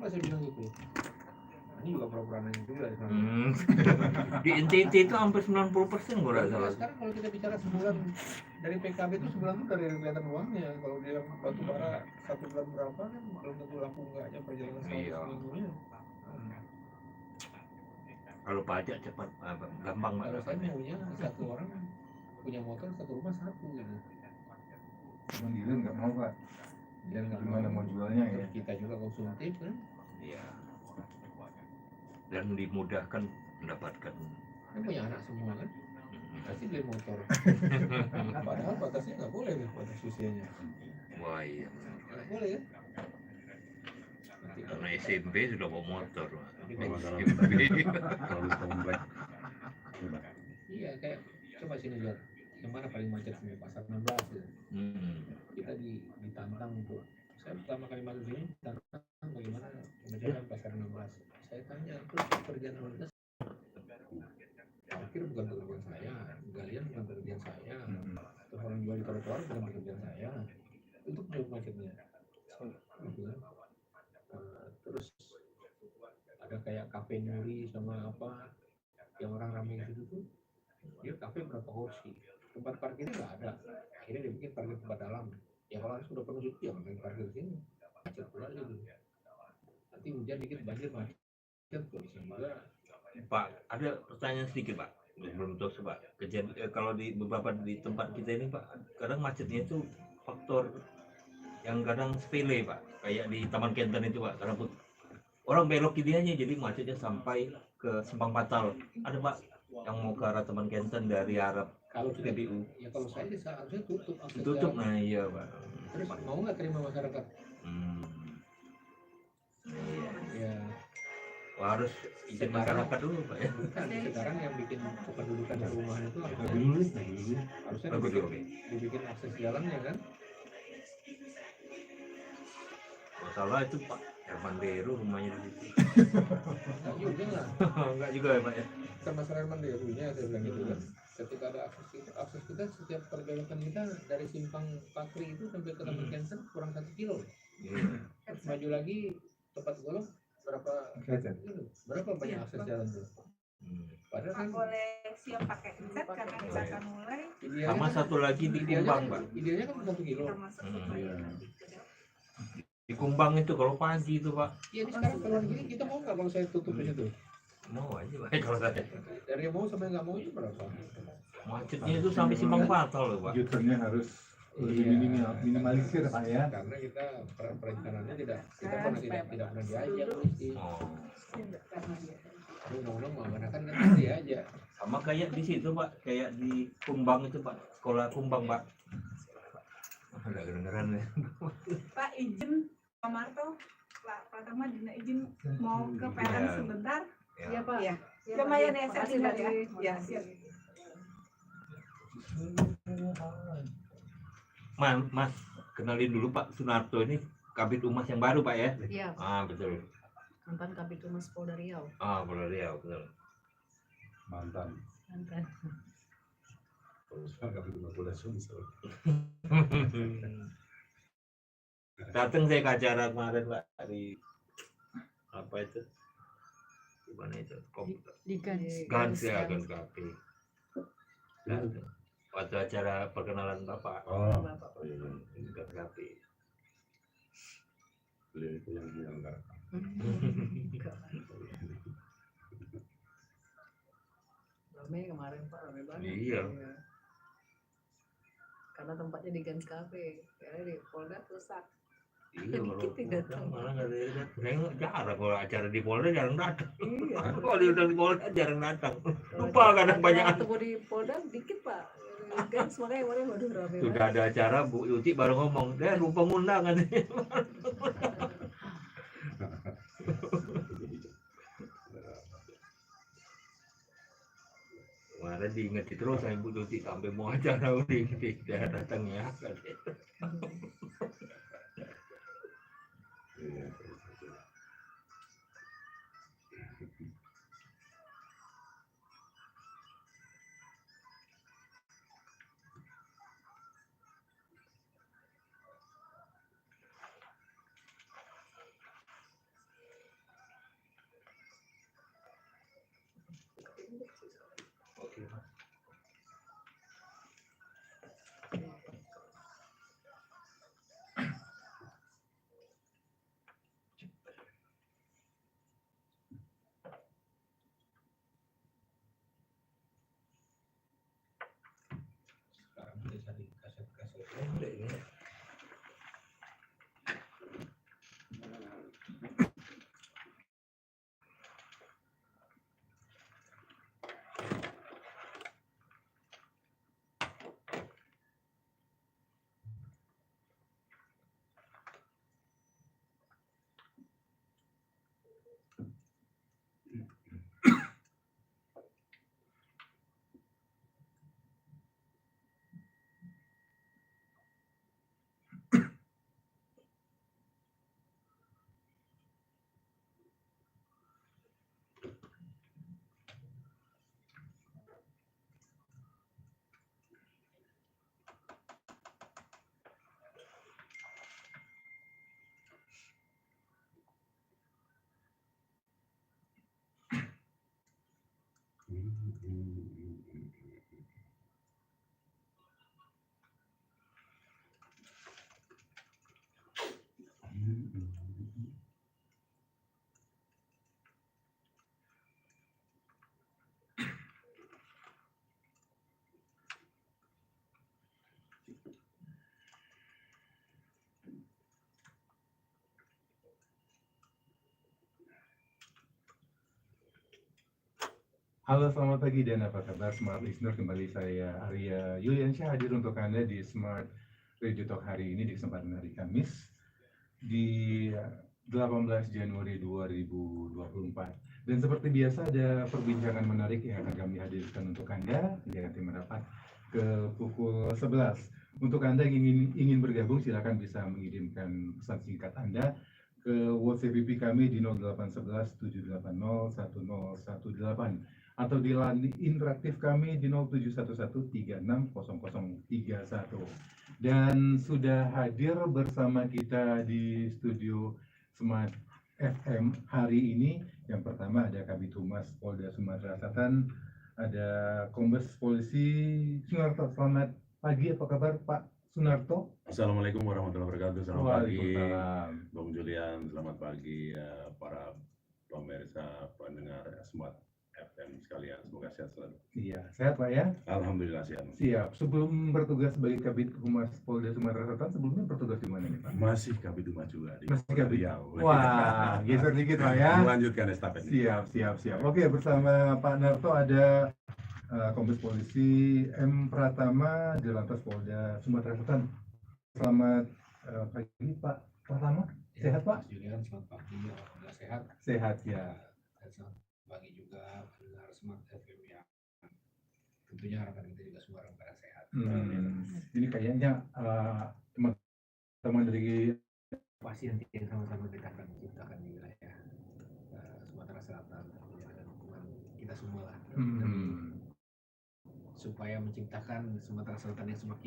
kenapa saya bilang gitu? Ini juga pura-pura nanya juga. Di NTT itu hampir 90% gue rasa. Sekarang kalau kita bicara sebulan dari PKB itu sebulan itu dari kelihatan uangnya. Kalau dia batu bara 1 bulan berapa kan belum tentu laku enggaknya perjalanan seminggunya. Kalau pajak cepat, gampang kalau saya maunya satu orang punya motor satu rumah satu gitu. Cuman Dylan nggak mau Pak. Dia nggak Gimana mau jualnya ya? Kita juga konsumtif kan. Iya. Dan dimudahkan mendapatkan. Kan punya anak semua kan. Pasti beli motor. Padahal batasnya nggak boleh nih batas usianya. Wah iya. Nggak boleh kan? Karena SMP sudah bawa motor. Iya kayak coba sini lihat yang mana paling macet sini pasar 16 ya. Kita ditantang untuk saya pertama kali masuk sini ditantang bagaimana pemecatan pasar 16. Saya tanya terus pekerjaan lalu parkir bukan pekerjaan saya, galian bukan pekerjaan saya, terus orang jual di trotoar bukan pekerjaan saya, untuk jauh macetnya. Terus ada kayak kafe nyuri sama apa yang orang ramai itu tuh, dia kafe berapa kursi, tempat parkirnya nggak ada, akhirnya dia bikin parkir tempat dalam. Ya kalau sudah penuh itu ya main parkir sini, macet pula gitu. Nanti hujan dikit banjir macet, juga. Pak, ada pertanyaan sedikit Pak, belum tahu Pak. Kalau di beberapa di tempat kita ini Pak, kadang macetnya itu faktor yang kadang sepele Pak, kayak di Taman Kenten itu Pak, karena orang belok ini aja jadi macetnya sampai ke Simpang Patal. Ada Pak yang mau ke arah Taman Kenten dari arah kalau PBU. Ya kalau saya sih seharusnya tutup. Tutup, nah iya Pak. Terus mau nggak terima masyarakat? Ya. Harus izin masyarakat dulu Pak ya. Bukan, sekarang yang bikin kependudukan di rumah itu harusnya dibikin akses jalannya kan? Masalah itu Pak Herman Deru rumahnya di situ. Enggak juga lah. Enggak juga ya Pak ya. Bukan masalah Herman Derunya saya bilang gitu kan. Ketika ada akses kita setiap perjalanan kita dari simpang Pakri itu sampai ke Taman Kenten kurang 1 kilo. Terus maju lagi tempat golok berapa banyak akses jalan tuh? Padahal kan boleh siap pakai headset karena kita akan mulai. Sama satu lagi di Kumbang Pak. Idealnya kan 1 kilo. Di Kumbang itu kalau pagi itu Pak. Iya ini sekarang kalau gini kita mau nggak kalau saya tutup di situ? Mau aja Pak kalau saya. Dari yang mau sampai nggak mau itu berapa? Macetnya itu sampai Simpang Patal loh Pak. U-turn-nya harus lebih minimalisir Pak ya. Karena kita perencanaannya tidak pernah diajak polisi. Tapi undang-undang menggunakan kan dia aja. Sama kayak di situ Pak, kayak di Kumbang itu Pak, sekolah Kumbang Pak. Ada kedengeran ya. Pak izin Pak Marto, Pak Pratama Dina izin mau ke PLN sebentar. Ya Pak. Iya. Lumayan ya saya tinggal ya. Ya, siap. Mas, kenalin dulu Pak Sunarto ini Kabid Humas yang baru Pak ya? Iya. Betul. Mantan Kabid Humas Polda Riau. Polda Riau betul. Mantan. Kabid Humas Polda Sumsel. Datang saya ke acara kemarin Pak di apa itu? Gimana itu? Di Gans KP. Waktu acara perkenalan Bapak. Gans KP. Beliau itu yang menyelenggarakan. Ramai kemarin Pak, ramai banget. Iya. Karena tempatnya di Gans Cafe, karena di Polda rusak. Iya, Dikit tidak tahu. malah nggak ada yang datang. Saya jarang kalau acara di Polda jarang datang. Iya. Kalau diundang di Polda jarang datang. Lupa kadang banyak. Ketemu di Polda dikit Pak. Gans makanya kemarin waduh ramai. Sudah ada acara Bu Yuti baru ngomong, lupa undangan. Kemarin diingetin terus sama Ibu Yuti sampai mau acara udah tidak datang ya. Halo, selamat pagi dan apa kabar Smart Listener? Kembali saya Arya Yuliansyah hadir untuk Anda di Smart Radio Talk hari ini di kesempatan hari Kamis di 18 Januari 2024. Dan seperti biasa ada perbincangan menarik yang akan kami hadirkan untuk Anda hingga nanti merapat ke pukul 11. Untuk Anda yang ingin bergabung silakan bisa mengirimkan pesan singkat Anda ke WhatsApp VP kami di 0811 780 1018 atau di line interaktif kami di 0711360031. Dan sudah hadir bersama kita di studio Smart FM hari ini. Yang pertama ada Kabid Humas Polda Sumatera Selatan, ada Kombes Polisi Sunarto. Selamat pagi, apa kabar Pak Sunarto? Assalamualaikum warahmatullahi wabarakatuh. Selamat pagi, Waalaikumsalam. Bang Julian. Selamat pagi para pemirsa pendengar Smart FM sekalian. Semoga sehat selalu. Iya, sehat Pak ya? Alhamdulillah sehat. Siap. Sebelum bertugas sebagai Kabid Humas Polda Sumatera Selatan, sebelumnya bertugas di mana nih Pak? Masih Kabid Humas juga di Masih Kabid. Riau. Wah, geser dikit Pak ya. Melanjutkan estafet. Siap. Oke, bersama Pak Narto ada Kombes Polisi M. Pratama di Lantas Polda Sumatera Selatan. Selamat pagi Pak Pratama. Sehat Pak? Mas Julian, selamat pagi. Alhamdulillah sehat. Sehat ya. Dan selamat pagi juga pendengar Smart FM yang tentunya harapan kita juga semua orang pada sehat. Ini kayaknya teman-teman dari Pasti nanti yang sama-sama kita akan menciptakan di wilayah Sumatera Selatan dan hubungan kita semua lah. Supaya menciptakan Sumatera Selatan yang semakin